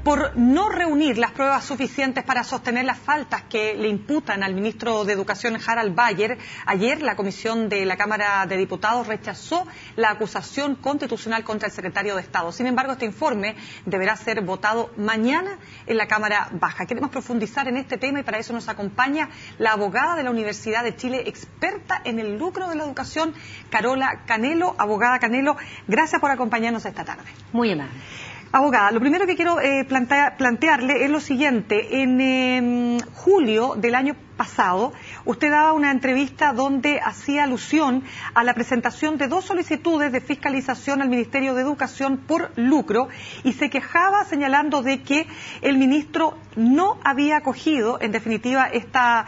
por no reunir las pruebas suficientes para sostener las faltas que le imputan al ministro de Educación, Harald Bayer. Ayer la comisión de la Cámara de Diputados rechazó la acusación constitucional contra el secretario de Estado. Sin embargo, este informe deberá ser votado mañana en la Cámara Baja. Queremos profundizar en este tema y para eso nos acompaña la abogada de la Universidad de Chile, experta en el lucro de la educación, Carola Canelo. Abogada Canelo, gracias por acompañarnos esta tarde. Muy amable. Abogada, lo primero que quiero plantearle es lo siguiente. En julio del año pasado, usted daba una entrevista donde hacía alusión a la presentación de 2 solicitudes de fiscalización al Ministerio de Educación por lucro y se quejaba señalando de que el ministro no había acogido, en definitiva, esta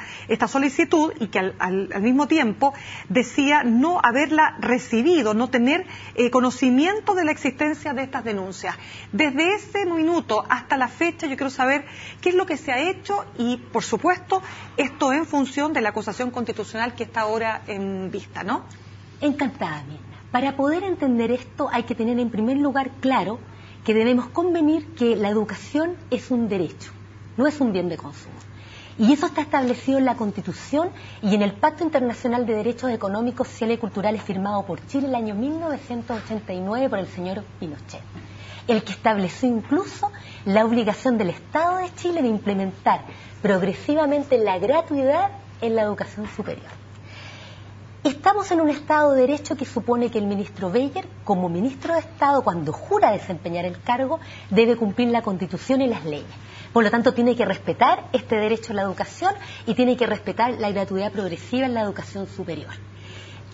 solicitud y que al mismo tiempo decía no haberla recibido, no tener conocimiento de la existencia de estas denuncias. Desde ese minuto hasta la fecha yo quiero saber qué es lo que se ha hecho y, por supuesto, esto en función de la acusación constitucional que está ahora en vista, ¿no? Encantada, Mirna. Para poder entender esto hay que tener en primer lugar claro que debemos convenir que la educación es un derecho, no es un bien de consumo. Y eso está establecido en la Constitución y en el Pacto Internacional de Derechos Económicos, Sociales y Culturales firmado por Chile el año 1989 por el señor Pinochet, el que estableció incluso la obligación del Estado de Chile de implementar progresivamente la gratuidad en la educación superior. Estamos en un Estado de Derecho que supone que el ministro Bayer, como ministro de Estado, cuando jura desempeñar el cargo, debe cumplir la Constitución y las leyes. Por lo tanto, tiene que respetar este derecho a la educación y tiene que respetar la gratuidad progresiva en la educación superior.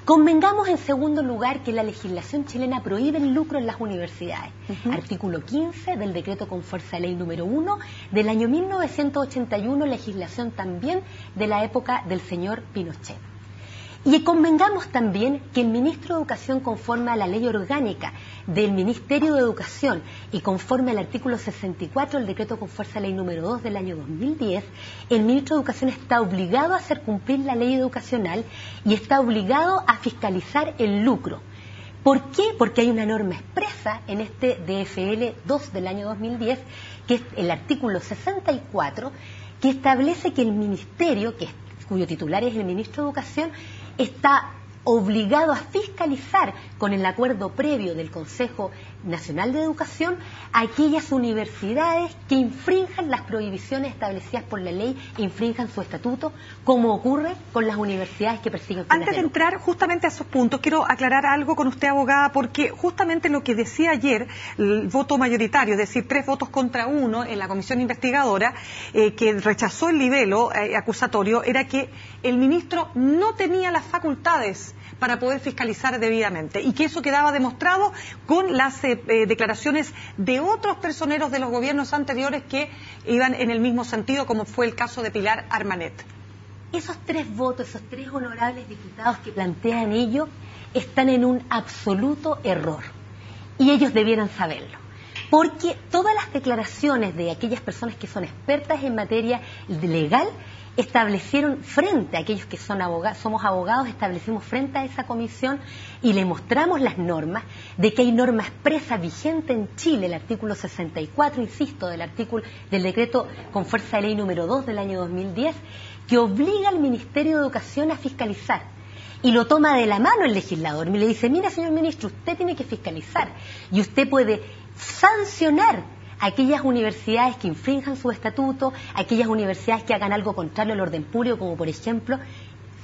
Convengamos en segundo lugar que la legislación chilena prohíbe el lucro en las universidades. Artículo 15 del decreto con fuerza de ley número 1 del año 1981, legislación también de la época del señor Pinochet. Y convengamos también que el ministro de Educación, conforme a la ley orgánica del Ministerio de Educación y conforme al artículo 64 del decreto con fuerza de ley número 2 del año 2010, el ministro de Educación está obligado a hacer cumplir la ley educacional y está obligado a fiscalizar el lucro. ¿Por qué? Porque hay una norma expresa en este DFL 2 del año 2010, que es el artículo 64, que establece que el ministerio, cuyo titular es el ministro de Educación, está obligado a fiscalizar con el acuerdo previo del Consejo Nacional de Educación a aquellas universidades que infrinjan las prohibiciones establecidas por la ley e infrinjan su estatuto, como ocurre con las universidades que persiguen fines Antes de entrar justamente a esos puntos, quiero aclarar algo con usted, abogada, porque justamente lo que decía ayer el voto mayoritario, es decir, 3 votos contra 1 en la comisión investigadora, que rechazó el libelo acusatorio, era que el ministro no tenía las facultades para poder fiscalizar debidamente y que eso quedaba demostrado con las declaraciones de otros personeros de los gobiernos anteriores que iban en el mismo sentido, como fue el caso de Pilar Armanet. Esos 3 votos, esos 3 honorables diputados que plantean ello, están en un absoluto error y ellos debieran saberlo. Porque todas las declaraciones de aquellas personas que son expertas en materia legal establecieron frente a aquellos que somos abogados, establecimos frente a esa comisión y le mostramos las normas, de que hay norma expresa vigente en Chile, el artículo 64, insisto, del decreto con fuerza de ley número 2 del año 2010, que obliga al Ministerio de Educación a fiscalizar. Y lo toma de la mano el legislador y le dice, mira, señor ministro, usted tiene que fiscalizar y usted puede sancionar aquellas universidades que infrinjan su estatuto, aquellas universidades que hagan algo contrario al orden público, como por ejemplo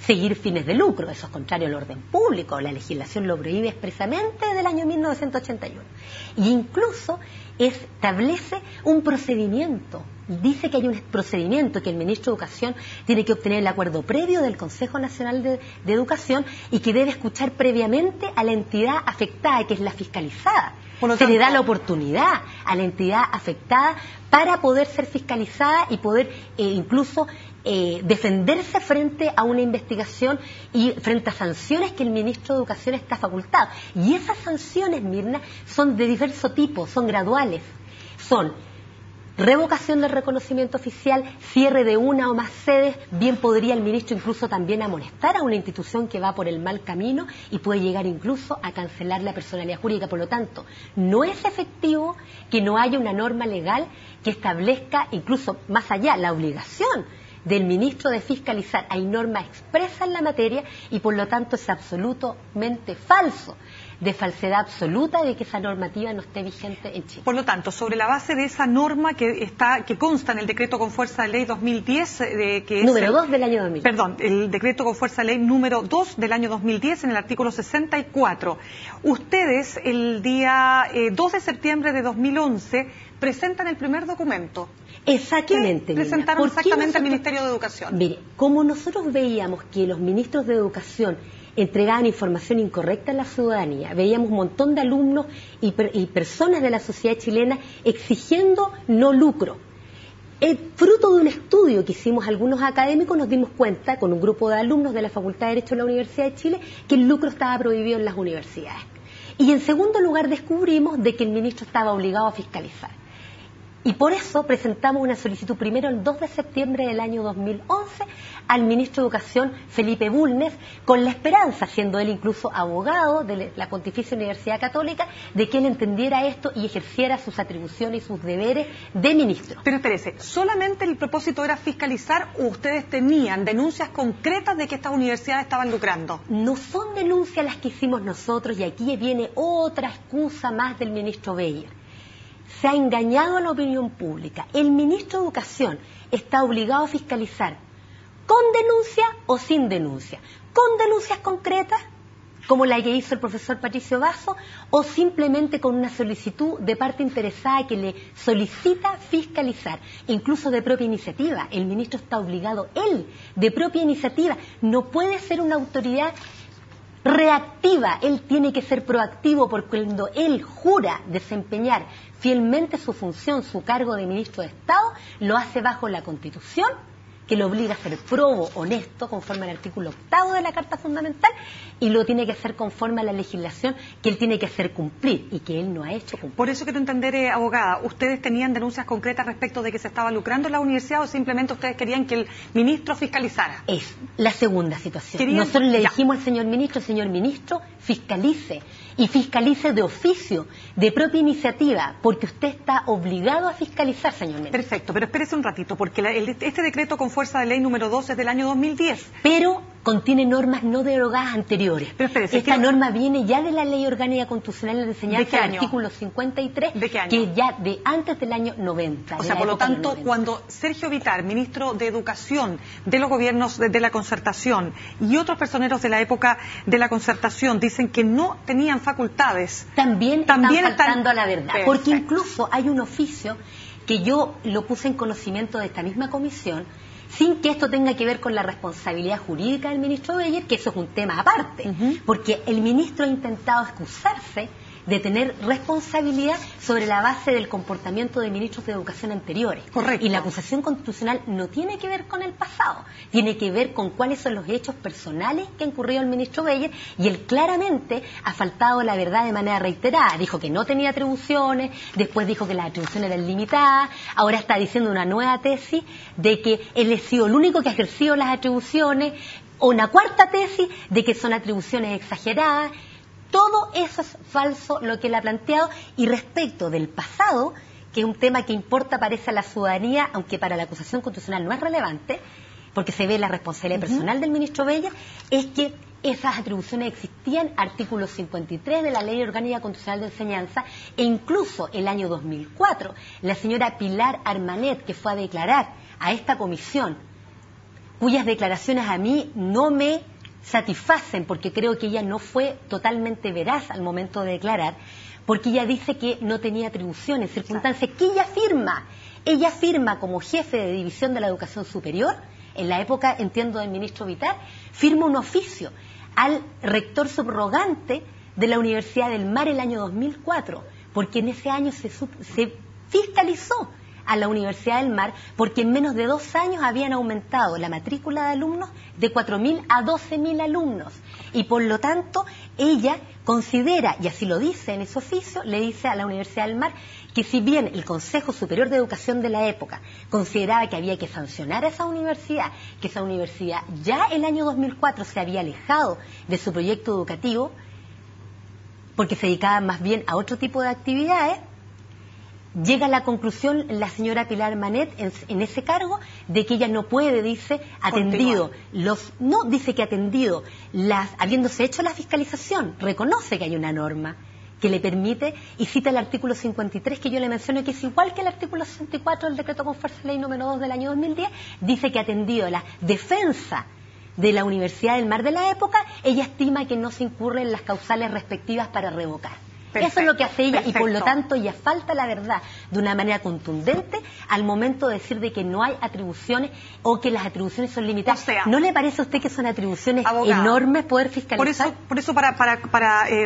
seguir fines de lucro. Eso es contrario al orden público, la legislación lo prohíbe expresamente desde el año 1981. E incluso establece un procedimiento, dice que hay un procedimiento que el ministro de Educación tiene que obtener el acuerdo previo del Consejo Nacional de Educación y que debe escuchar previamente a la entidad afectada, que es la fiscalizada. Se le da la oportunidad a la entidad afectada para poder ser fiscalizada y poder incluso defenderse frente a una investigación y frente a sanciones que el ministro de Educación está facultado. Y esas sanciones, Mirna, son de diverso tipo, son graduales. Son revocación del reconocimiento oficial, cierre de una o más sedes, bien podría el ministro incluso también amonestar a una institución que va por el mal camino y puede llegar incluso a cancelar la personalidad jurídica. Por lo tanto, no es efectivo que no haya una norma legal que establezca incluso más allá la obligación del ministro de fiscalizar. Hay norma expresa en la materia y por lo tanto es absolutamente falso, de falsedad absoluta, de que esa normativa no esté vigente en Chile. Por lo tanto, sobre la base de esa norma que consta en el decreto con fuerza de ley 2010, que es número 2 del año 2010. Perdón, el decreto con fuerza de ley número 2 del año 2010, en el artículo 64. Ustedes, el día 2 de septiembre de 2011, presentan el primer documento. Exactamente. ¿Qué presentaron exactamente al Ministerio de Educación? Mire, como nosotros veíamos que los ministros de Educación entregaban información incorrecta a la ciudadanía, veíamos un montón de alumnos y personas de la sociedad chilena exigiendo no lucro. Fruto de un estudio que hicimos algunos académicos, nos dimos cuenta, con un grupo de alumnos de la Facultad de Derecho de la Universidad de Chile, que el lucro estaba prohibido en las universidades. Y en segundo lugar descubrimos de que el ministro estaba obligado a fiscalizar. Y por eso presentamos una solicitud primero el 2 de septiembre del año 2011 al ministro de Educación, Felipe Bulnes, con la esperanza, siendo él incluso abogado de la Pontificia Universidad Católica, de que él entendiera esto y ejerciera sus atribuciones y sus deberes de ministro. Pero espérese, ¿solamente el propósito era fiscalizar o ustedes tenían denuncias concretas de que estas universidades estaban lucrando? No son denuncias las que hicimos nosotros y aquí viene otra excusa más del ministro Beyer. Se ha engañado a la opinión pública. El ministro de Educación está obligado a fiscalizar con denuncia o sin denuncia. Con denuncias concretas, como la que hizo el profesor Patricio Basso, o simplemente con una solicitud de parte interesada que le solicita fiscalizar, incluso de propia iniciativa. El ministro está obligado, él, de propia iniciativa. No puede ser una autoridad reactiva, él tiene que ser proactivo, porque cuando él jura desempeñar fielmente su función, su cargo de ministro de Estado, lo hace bajo la Constitución, que lo obliga a ser probo, honesto, conforme al artículo 8 de la Carta Fundamental, y lo tiene que hacer conforme a la legislación que él tiene que hacer cumplir, y que él no ha hecho cumplir. Por eso quiero entender, abogada, ¿ustedes tenían denuncias concretas respecto de que se estaba lucrando en la universidad o simplemente ustedes querían que el ministro fiscalizara? Es la segunda situación. Nosotros le dijimos al señor ministro, fiscalice, y fiscalice de oficio, de propia iniciativa, porque usted está obligado a fiscalizar, señor ministro. Perfecto, pero espérese un ratito, porque este decreto con fuerza de ley número 2 es del año 2010. Pero contiene normas no derogadas anteriores. Pero espérese, esta norma viene ya de la Ley Orgánica Constitucional de Enseñanza, ¿de qué año? Artículo 53, ¿de qué año? que es ya de antes del año 90. O sea, por lo tanto, cuando Sergio Vitar, ministro de Educación de los gobiernos de la concertación, y otros personeros de la época de la concertación dicen que no tenían facultades, también están faltando a la verdad. Perfecto. Porque incluso hay un oficio que yo lo puse en conocimiento de esta misma comisión, sin que esto tenga que ver con la responsabilidad jurídica del ministro Beyer, que eso es un tema aparte, porque el ministro ha intentado excusarse de tener responsabilidad sobre la base del comportamiento de ministros de educación anteriores. Correcto. Y la acusación constitucional no tiene que ver con el pasado, tiene que ver con cuáles son los hechos personales que ha incurrido el ministro Beyer, y él claramente ha faltado la verdad de manera reiterada. Dijo que no tenía atribuciones, después dijo que las atribuciones eran limitadas, ahora está diciendo una nueva tesis de que él ha sido el único que ha ejercido las atribuciones, o una cuarta tesis de que son atribuciones exageradas. Todo eso es falso lo que él ha planteado. Y respecto del pasado, que es un tema que importa, parece, a la ciudadanía, aunque para la acusación constitucional no es relevante, porque se ve la responsabilidad personal del ministro Beyer, es que esas atribuciones existían, artículo 53 de la Ley Orgánica Constitucional de Enseñanza, e incluso el año 2004, la señora Pilar Armanet, que fue a declarar a esta comisión, cuyas declaraciones a mí no me satisfacen, porque creo que ella no fue totalmente veraz al momento de declarar, porque ella dice que no tenía atribuciones, circunstancias que ella firma como jefe de división de la educación superior, en la época, entiendo, del ministro Vitar, firma un oficio al rector subrogante de la Universidad del Mar el año 2004, porque en ese año se fiscalizó a la Universidad del Mar porque en menos de 2 años habían aumentado la matrícula de alumnos de 4.000 a 12.000 alumnos. Y por lo tanto, ella considera, y así lo dice en ese oficio, le dice a la Universidad del Mar que si bien el Consejo Superior de Educación de la época consideraba que había que sancionar a esa universidad, que esa universidad ya el año 2004 se había alejado de su proyecto educativo, porque se dedicaba más bien a otro tipo de actividades, llega a la conclusión la señora Pilar Manet en ese cargo de que ella no puede, dice, habiéndose hecho la fiscalización, reconoce que hay una norma que le permite, y cita el artículo 53 que yo le menciono, que es igual que el artículo 64 del decreto con fuerza ley número 2 del año 2010, dice que atendido la defensa de la Universidad del Mar de la época, ella estima que no se incurre en las causales respectivas para revocar. Perfecto, eso es lo que hace ella, perfecto. Y por lo tanto ella falta la verdad de una manera contundente al momento de decir de que no hay atribuciones o que las atribuciones son limitadas. O sea, ¿no le parece a usted que son atribuciones enormes poder fiscalizar? Por eso para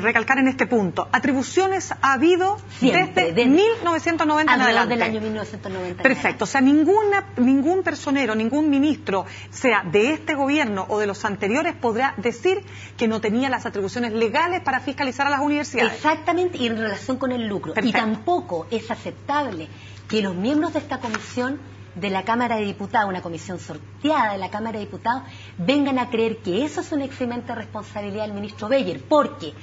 recalcar en este punto, atribuciones ha habido siempre, desde 1990 en adelante. Del año 1990. Perfecto, o sea, ningún personero, ningún ministro, sea de este gobierno o de los anteriores, podrá decir que no tenía las atribuciones legales para fiscalizar a las universidades. Exactamente. Y en relación con el lucro. Perfecto. Y tampoco es aceptable que los miembros de esta comisión de la Cámara de Diputados, una comisión sorteada de la Cámara de Diputados, vengan a creer que eso es un eximente de responsabilidad del ministro Beyer, porque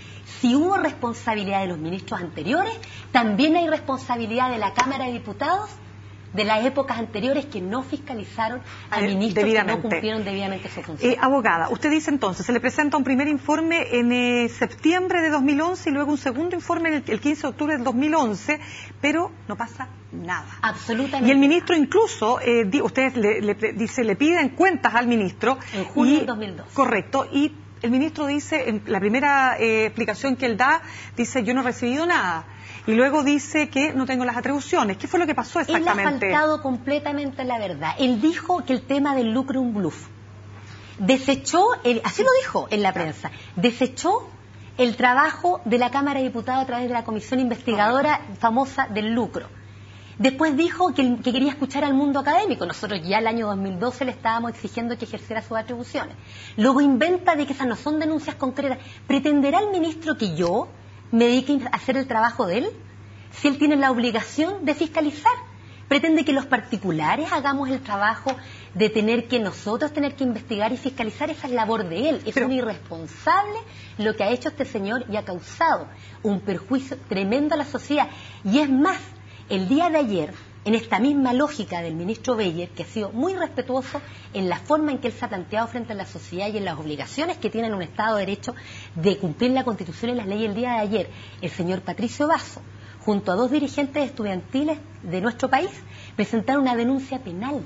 si hubo responsabilidad de los ministros anteriores, también hay responsabilidad de la Cámara de Diputados de las épocas anteriores que no fiscalizaron a ministros que no cumplieron debidamente su función. Abogada, usted dice entonces, se le presenta un primer informe en septiembre de 2011 y luego un segundo informe el 15 de octubre del 2011, pero no pasa nada. Absolutamente. Y el ministro incluso, ustedes le piden cuentas al ministro. En junio del 2002. Correcto, y el ministro dice, en la primera explicación que él da, dice, yo no he recibido nada. Y luego dice que no tengo las atribuciones. ¿Qué fue lo que pasó exactamente? Él ha faltado completamente la verdad. Él dijo que el tema del lucro es un bluff. Desechó, así lo dijo en la prensa, desechó el trabajo de la Cámara de Diputados a través de la comisión investigadora famosa del lucro. Después dijo que quería escuchar al mundo académico. Nosotros ya el año 2012 le estábamos exigiendo que ejerciera sus atribuciones. Luego inventa de que esas no son denuncias concretas. ¿Pretenderá el ministro que yo me dedique a hacer el trabajo de él? Si él tiene la obligación de fiscalizar. Pretende que los particulares hagamos el trabajo de nosotros tener que investigar y fiscalizar. Esa es labor de él. Es un irresponsable lo que ha hecho este señor y ha causado un perjuicio tremendo a la sociedad. Y es más, el día de ayer, en esta misma lógica del ministro Beyer, que ha sido muy respetuoso en la forma en que él se ha planteado frente a la sociedad y en las obligaciones que tiene un Estado de Derecho de cumplir la Constitución y las leyes, el día de ayer, el señor Patricio Basso, junto a 2 dirigentes estudiantiles de nuestro país, presentaron una denuncia penal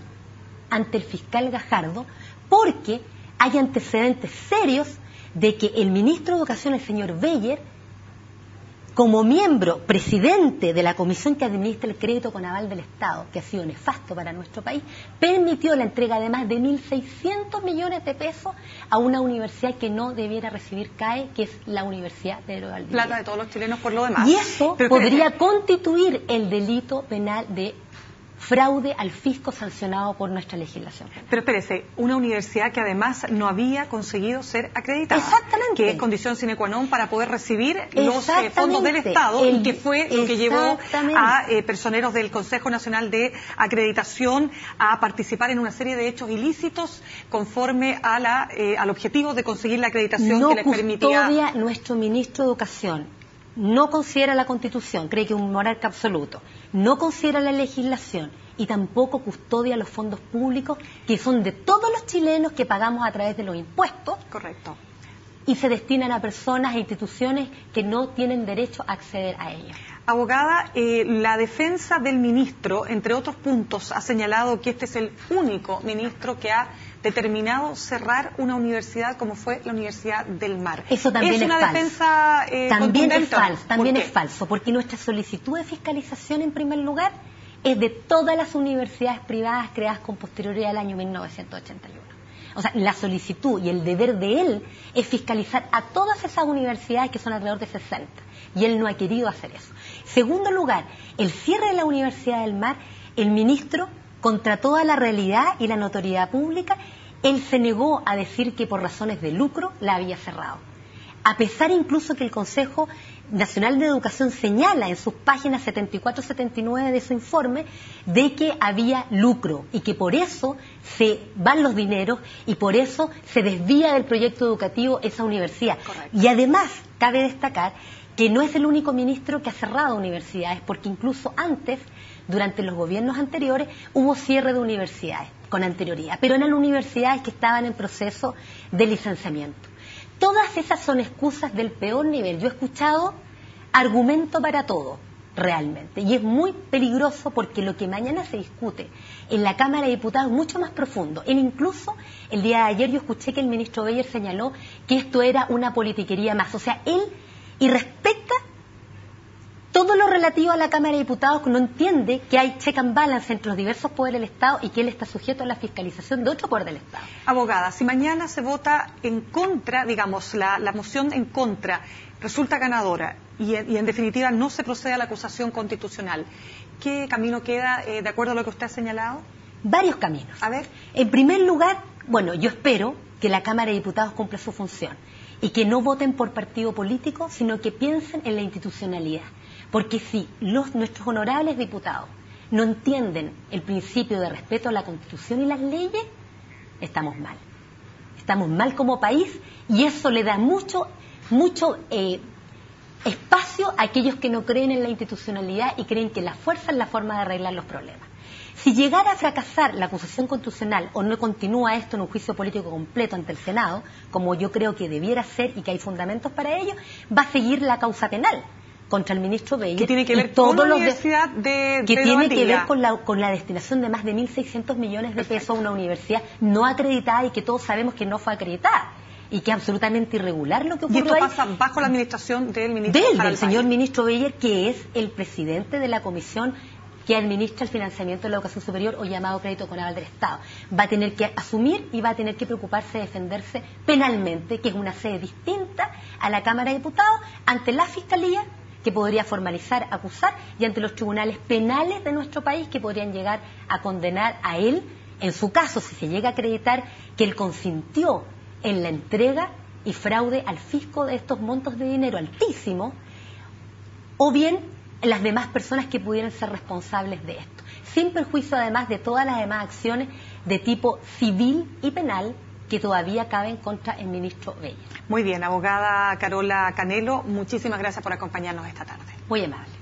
ante el fiscal Gajardo porque hay antecedentes serios de que el ministro de Educación, el señor Beyer, como miembro, presidente de la comisión que administra el crédito con aval del Estado, que ha sido nefasto para nuestro país, permitió la entrega de más de 1.600 millones de pesos a una universidad que no debiera recibir CAE, que es la Universidad Pedro de Valdivia. Plata de todos los chilenos por lo demás. Y eso podría constituir el delito penal de fraude al fisco sancionado por nuestra legislación. Pero espérese, una universidad que además no había conseguido ser acreditada. Exactamente. Que es condición sine qua non para poder recibir los fondos del Estado, y que fue lo que llevó a personeros del Consejo Nacional de Acreditación a participar en una serie de hechos ilícitos conforme a al objetivo de conseguir la acreditación que les permitía. No custodia nuestro ministro de Educación. No considera la Constitución, cree que es un monarca absoluto, no considera la legislación y tampoco custodia los fondos públicos que son de todos los chilenos que pagamos a través de los impuestos. Correcto. Y se destinan a personas e instituciones que no tienen derecho a acceder a ellas. Abogada, la defensa del ministro, entre otros puntos, ha señalado que este es el único ministro que ha determinado cerrar una universidad como fue la Universidad del Mar. Eso también es falso. Defensa también es falso, también es falso, porque nuestra solicitud de fiscalización, en primer lugar, es de todas las universidades privadas creadas con posterioridad al año 1981. O sea, la solicitud y el deber de él es fiscalizar a todas esas universidades, que son alrededor de 60, y él no ha querido hacer eso. Segundo lugar, el cierre de la Universidad del Mar El ministro, contra toda la realidad y la notoriedad pública, él se negó a decir que por razones de lucro la había cerrado. A pesar incluso que el Consejo Nacional de Educación señala en sus páginas 74-79 de su informe de que había lucro y que por eso se van los dineros y por eso se desvía del proyecto educativo esa universidad. Correcto. Y además cabe destacar que no es el único ministro que ha cerrado universidades, porque incluso antes, durante los gobiernos anteriores, hubo cierre de universidades con anterioridad, pero eran universidades que estaban en proceso de licenciamiento. Todas esas son excusas del peor nivel. Yo he escuchado argumento para todo, realmente, y es muy peligroso porque lo que mañana se discute en la Cámara de Diputados es mucho más profundo. Incluso el día de ayer yo escuché que el ministro Beyer señaló que esto era una politiquería más. O sea, él y respecta todo lo relativo a la Cámara de Diputados, que no entiende que hay check and balance entre los diversos poderes del Estado y que él está sujeto a la fiscalización de otro poder del Estado. Abogada, si mañana se vota en contra, digamos, la moción en contra resulta ganadora y en definitiva no se procede a la acusación constitucional, ¿qué camino queda de acuerdo a lo que usted ha señalado? Varios caminos. A ver. En primer lugar, bueno, yo espero que la Cámara de Diputados cumpla su función y que no voten por partido político, sino que piensen en la institucionalidad. Porque si nuestros honorables diputados no entienden el principio de respeto a la Constitución y las leyes, estamos mal. Estamos mal como país y eso le da mucho espacio a aquellos que no creen en la institucionalidad y creen que la fuerza es la forma de arreglar los problemas. Si llegara a fracasar la acusación constitucional o no continúa esto en un juicio político completo ante el Senado, como yo creo que debiera ser y que hay fundamentos para ello, va a seguir la causa penal contra el ministro Beyer. ¿Qué tiene que ver con la universidad de que tiene que ver Valdivia? con la destinación de más de 1.600 millones de pesos a una universidad no acreditada y que todos sabemos que no fue acreditada y que es absolutamente irregular lo que ocurrió ahí. Y esto ahí. pasa bajo la administración del ministro Del señor ministro Beyer, que es el presidente de la comisión que administra el financiamiento de la educación superior o llamado crédito con aval del Estado. Va a tener que asumir y va a tener que preocuparse de defenderse penalmente, que es una sede distinta a la Cámara de Diputados, ante la Fiscalía, que podría formalizar, acusar, y ante los tribunales penales de nuestro país, que podrían llegar a condenar a él, en su caso, si se llega a acreditar que él consintió en la entrega y fraude al fisco de estos montos de dinero altísimos, o bien las demás personas que pudieran ser responsables de esto, sin perjuicio además de todas las demás acciones de tipo civil y penal que todavía caben contra el ministro Beyer. Muy bien, abogada Carola Canelo, muchísimas gracias por acompañarnos esta tarde. Muy amable.